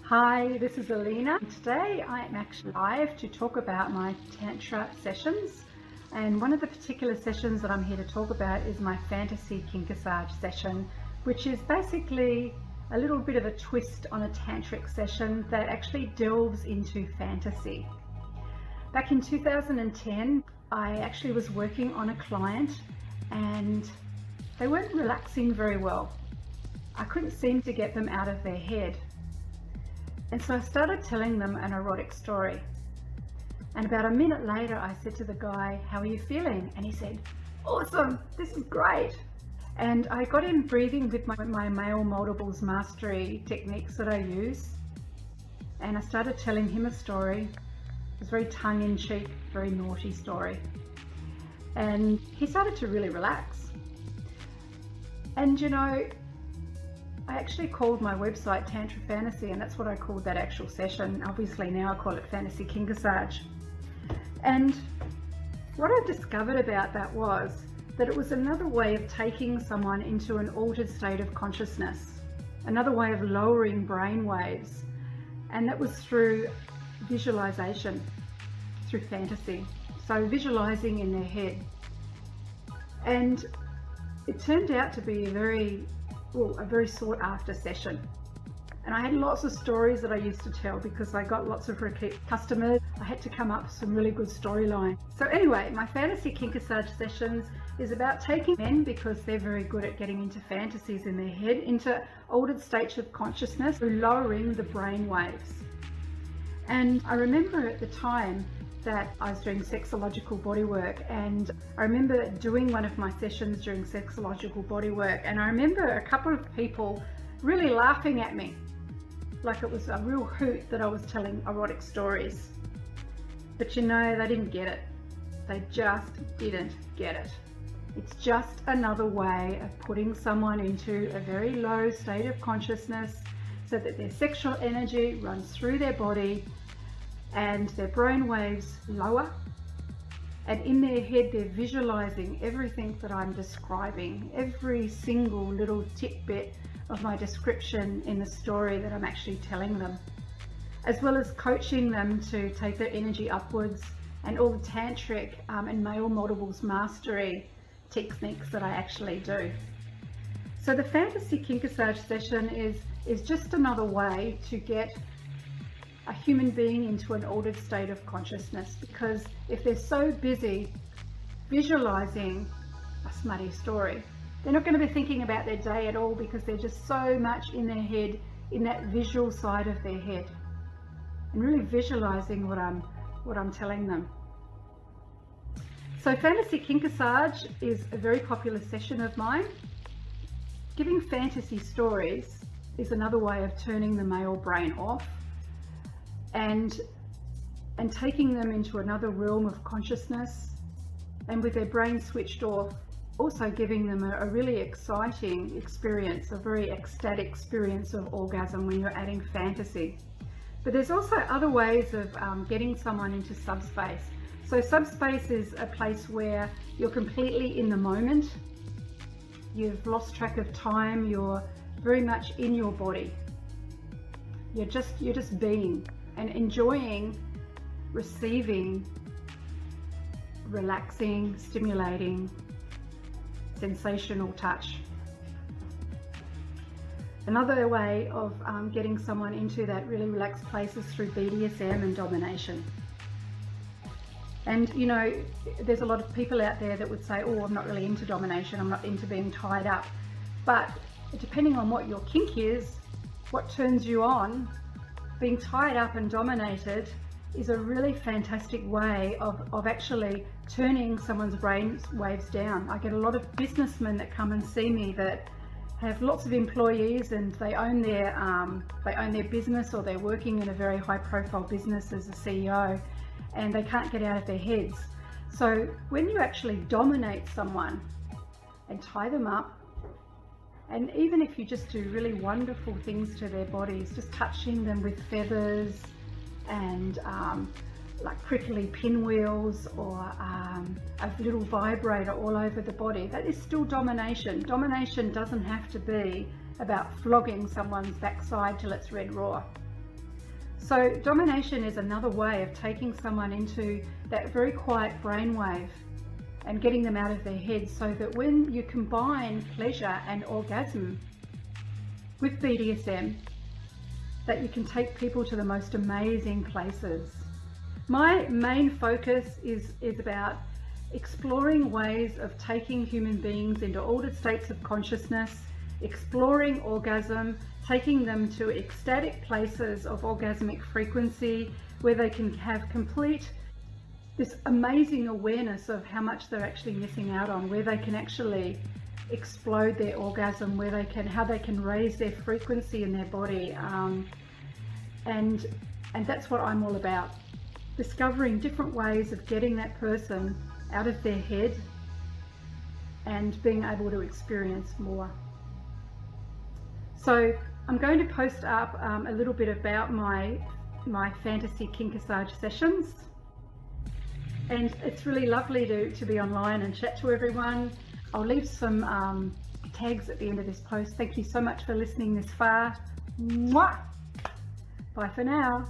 Hi, this is Aleena. Today I am actually live to talk about my Tantra sessions, and one of the particular sessions that I'm here to talk about is my Fantasy Kinkassage session, which is basically a little bit of a twist on a Tantric session that actually delves into fantasy. Back in 2010, I actually was working on a client and they weren't relaxing very well. I couldn't seem to get them out of their head. And so I started telling them an erotic story. And about a minute later, I said to the guy, "How are you feeling?" And he said, "Awesome, this is great." And I got him breathing with my male multiples mastery techniques that I use. And I started telling him a story. It was a very tongue-in-cheek, very naughty story. And he started to really relax. And you know, I actually called my website Tantra Fantasy, and that's what I called that actual session. Obviously now I call it Fantasy Kinkassage. And what I discovered about that was that it was another way of taking someone into an altered state of consciousness, another way of lowering brain waves, and that was through visualization, through fantasy. So visualizing in their head. And it turned out to be a very sought after session. And I had lots of stories that I used to tell because I got lots of repeat customers. I had to come up with some really good storyline. So anyway, my Fantasy Kinkassage sessions is about taking men, because they're very good at getting into fantasies in their head, into altered states of consciousness through lowering the brain waves. And I remember at the time that I was doing sexological bodywork, and I remember doing one of my sessions during sexological bodywork, and I remember a couple of people really laughing at me like it was a real hoot that I was telling erotic stories. But you know, they didn't get it. They just didn't get it. It's just another way of putting someone into a very low state of consciousness so that their sexual energy runs through their body and their brain waves lower, and in their head they're visualizing everything that I'm describing, every single little tidbit of my description in the story that I'm actually telling them, as well as coaching them to take their energy upwards, and all the tantric and male multiples mastery techniques that I actually do. So the Fantasy Kinkassage session is just another way to get a human being into an altered state of consciousness, because if they're so busy visualizing a smutty story, they're not going to be thinking about their day at all, because they're just so much in their head, in that visual side of their head, and really visualizing what I'm telling them. So Fantasy Kinkassage is a very popular session of mine. Giving fantasy stories is another way of turning the male brain off and taking them into another realm of consciousness, and with their brain switched off, also giving them a really exciting experience, a very ecstatic experience of orgasm when you're adding fantasy. But there's also other ways of getting someone into subspace. So subspace is a place where you're completely in the moment, you've lost track of time, you're very much in your body, you're just being and enjoying, receiving, relaxing, stimulating, sensational touch. Another way of getting someone into that really relaxed place is through BDSM and domination. And you know, there's a lot of people out there that would say, "Oh, I'm not really into domination, I'm not into being tied up." But depending on what your kink is, what turns you on, being tied up and dominated is a really fantastic way of actually turning someone's brain waves down. I get a lot of businessmen that come and see me that have lots of employees, and they own their business, or they're working in a very high profile business as a CEO, and they can't get out of their heads. So when you actually dominate someone and tie them up, and even if you just do really wonderful things to their bodies, just touching them with feathers and like prickly pinwheels, or a little vibrator all over the body, that is still domination. Domination doesn't have to be about flogging someone's backside till it's red raw. So domination is another way of taking someone into that very quiet brainwave and getting them out of their head, so that when you combine pleasure and orgasm with BDSM, that you can take people to the most amazing places. My main focus is about exploring ways of taking human beings into altered states of consciousness, exploring orgasm, taking them to ecstatic places of orgasmic frequency where they can have complete this amazing awareness of how much they're actually missing out on, where they can actually explode their orgasm, where they can, how they can raise their frequency in their body, and that's what I'm all about. Discovering different ways of getting that person out of their head and being able to experience more. So I'm going to post up a little bit about my Fantasy Kinkassage sessions, and it's really lovely to be online and chat to everyone. I'll leave some tags at the end of this post. Thank you so much for listening this far. Mwah! Bye for now.